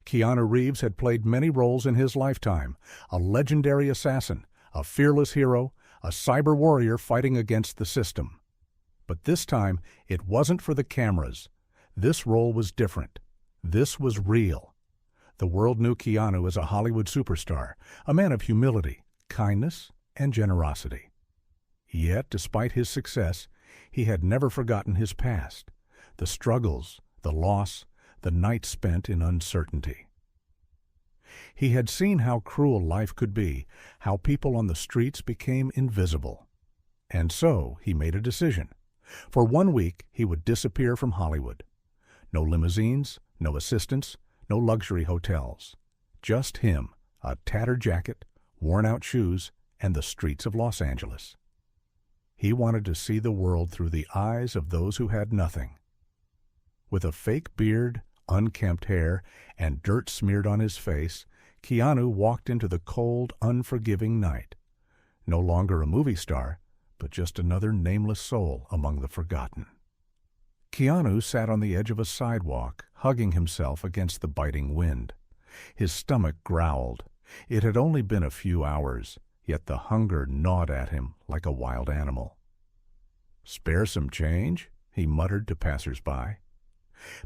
Keanu Reeves had played many roles in his lifetime: a legendary assassin, a fearless hero, a cyber warrior fighting against the system. But this time, it wasn't for the cameras. This role was different. This was real. The world knew Keanu as a Hollywood superstar, a man of humility, kindness, and generosity. Yet, despite his success, he had never forgotten his past, the struggles, the loss, the nights spent in uncertainty. He had seen how cruel life could be, how people on the streets became invisible. And so he made a decision. For 1 week, he would disappear from Hollywood. No limousines, no assistants, no luxury hotels. Just him, a tattered jacket, worn-out shoes, and the streets of Los Angeles. He wanted to see the world through the eyes of those who had nothing. With a fake beard, unkempt hair, and dirt smeared on his face, Keanu walked into the cold, unforgiving night. No longer a movie star, but just another nameless soul among the forgotten. Keanu sat on the edge of a sidewalk, hugging himself against the biting wind. His stomach growled. It had only been a few hours, yet the hunger gnawed at him like a wild animal. "Spare some change?" he muttered to passers-by.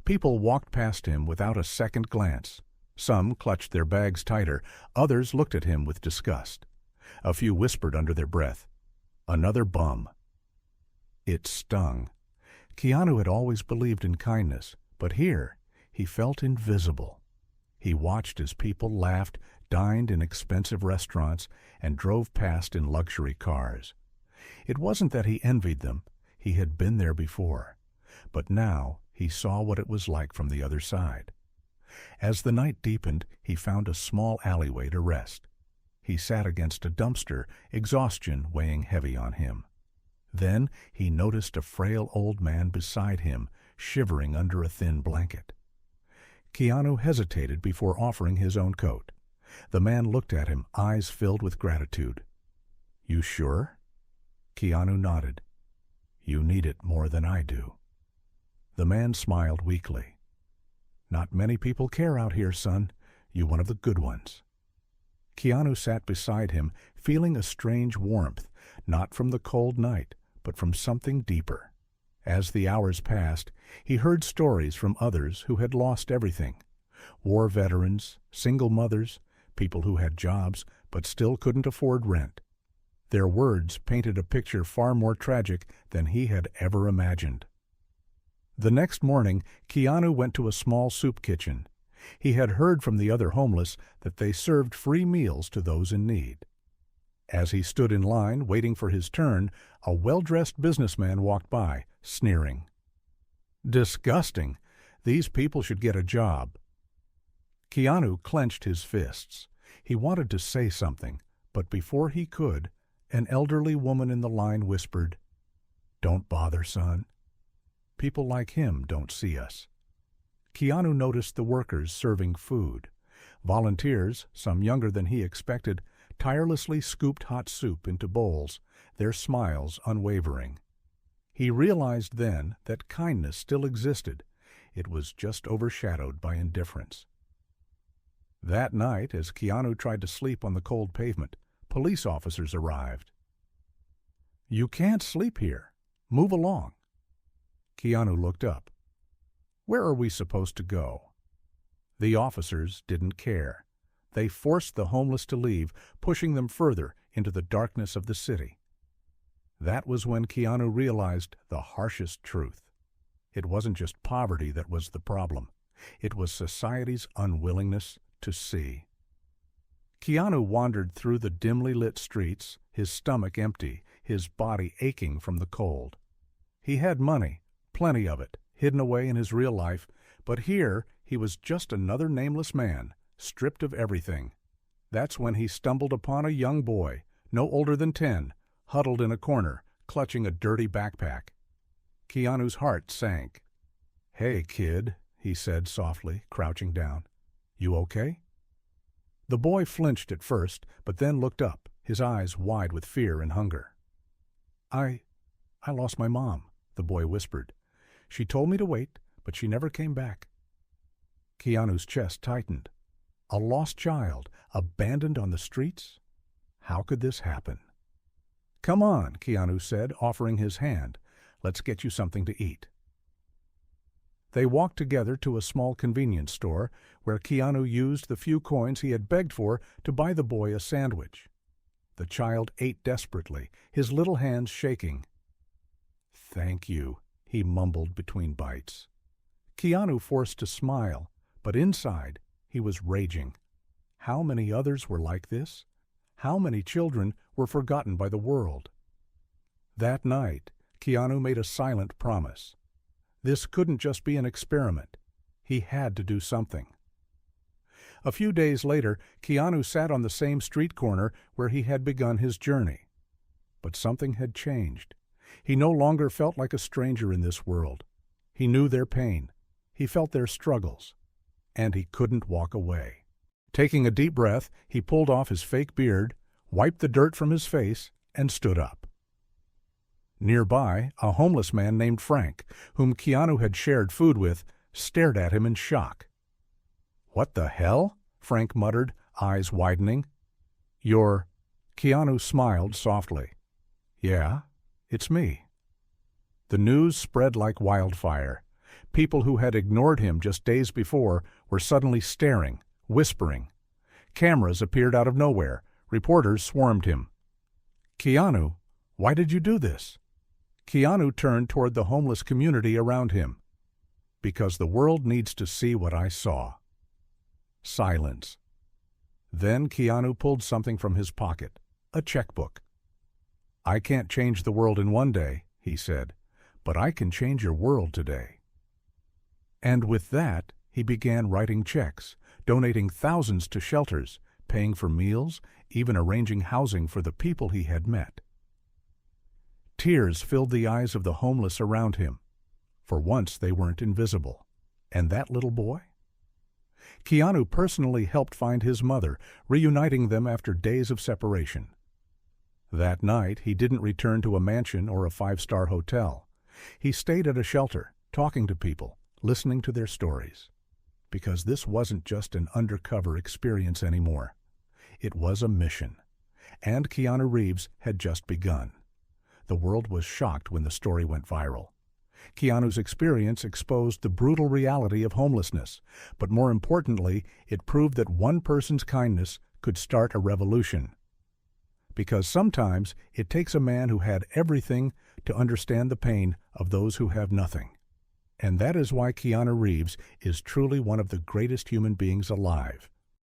People walked past him without a second glance. Some clutched their bags tighter, others looked at him with disgust. A few whispered under their breath, "Another bum." It stung. Keanu had always believed in kindness, but here he felt invisible. He watched as people laughed, dined in expensive restaurants, and drove past in luxury cars. It wasn't that he envied them. He had been there before. But now he saw what it was like from the other side. As the night deepened, he found a small alleyway to rest. He sat against a dumpster, exhaustion weighing heavy on him. Then he noticed a frail old man beside him, shivering under a thin blanket. Keanu hesitated before offering his own coat. The man looked at him, eyes filled with gratitude. "You sure?" Keanu nodded. "You need it more than I do." The man smiled weakly. "Not many people care out here, son. You one of the good ones." Keanu sat beside him, feeling a strange warmth, not from the cold night, but from something deeper. As the hours passed, he heard stories from others who had lost everything. War veterans, single mothers, people who had jobs but still couldn't afford rent. Their words painted a picture far more tragic than he had ever imagined. The next morning, Keanu went to a small soup kitchen. He had heard from the other homeless that they served free meals to those in need. As he stood in line, waiting for his turn, a well-dressed businessman walked by, sneering. "Disgusting! These people should get a job." Keanu clenched his fists. He wanted to say something, but before he could, an elderly woman in the line whispered, "Don't bother, son. People like him don't see us." Keanu noticed the workers serving food. Volunteers, some younger than he expected, tirelessly scooped hot soup into bowls, their smiles unwavering. He realized then that kindness still existed. It was just overshadowed by indifference. That night, as Keanu tried to sleep on the cold pavement, police officers arrived. "You can't sleep here. Move along." Keanu looked up. "Where are we supposed to go?" The officers didn't care. They forced the homeless to leave, pushing them further into the darkness of the city. That was when Keanu realized the harshest truth. It wasn't just poverty that was the problem. It was society's unwillingness to see. Keanu wandered through the dimly lit streets, his stomach empty, his body aching from the cold. He had money, plenty of it, hidden away in his real life, but here he was just another nameless man, stripped of everything. That's when he stumbled upon a young boy, no older than 10, huddled in a corner, clutching a dirty backpack. Keanu's heart sank. "Hey, kid," he said softly, crouching down. "You okay?" The boy flinched at first, but then looked up, his eyes wide with fear and hunger. I lost my mom," the boy whispered. "She told me to wait, but she never came back." Keanu's chest tightened. A lost child, abandoned on the streets? How could this happen? "Come on," Keanu said, offering his hand. "Let's get you something to eat." They walked together to a small convenience store where Keanu used the few coins he had begged for to buy the boy a sandwich. The child ate desperately, his little hands shaking. "Thank you," he mumbled between bites. Keanu forced to smile, but inside he was raging. How many others were like this? How many children were forgotten by the world? That night, Keanu made a silent promise. This couldn't just be an experiment. He had to do something. A few days later, Keanu sat on the same street corner where he had begun his journey. But something had changed. He no longer felt like a stranger in this world. He knew their pain. He felt their struggles. And he couldn't walk away. Taking a deep breath, he pulled off his fake beard, wiped the dirt from his face, and stood up. Nearby, a homeless man named Frank, whom Keanu had shared food with, stared at him in shock. "What the hell?" Frank muttered, eyes widening. "You're—" Keanu smiled softly. "Yeah, it's me." The news spread like wildfire. People who had ignored him just days before were suddenly staring, whispering. Cameras appeared out of nowhere. Reporters swarmed him. "Keanu, why did you do this?" Keanu turned toward the homeless community around him. "Because the world needs to see what I saw." Silence. Then Keanu pulled something from his pocket, a checkbook. "I can't change the world in one day," he said, "but I can change your world today." And with that, he began writing checks, donating thousands to shelters, paying for meals, even arranging housing for the people he had met. Tears filled the eyes of the homeless around him. For once they weren't invisible. And that little boy? Keanu personally helped find his mother, reuniting them after days of separation. That night, he didn't return to a mansion or a five-star hotel. He stayed at a shelter, talking to people, listening to their stories. Because this wasn't just an undercover experience anymore. It was a mission. And Keanu Reeves had just begun. The world was shocked when the story went viral. Keanu's experience exposed the brutal reality of homelessness, but more importantly, it proved that one person's kindness could start a revolution. Because sometimes it takes a man who had everything to understand the pain of those who have nothing. And that is why Keanu Reeves is truly one of the greatest human beings alive.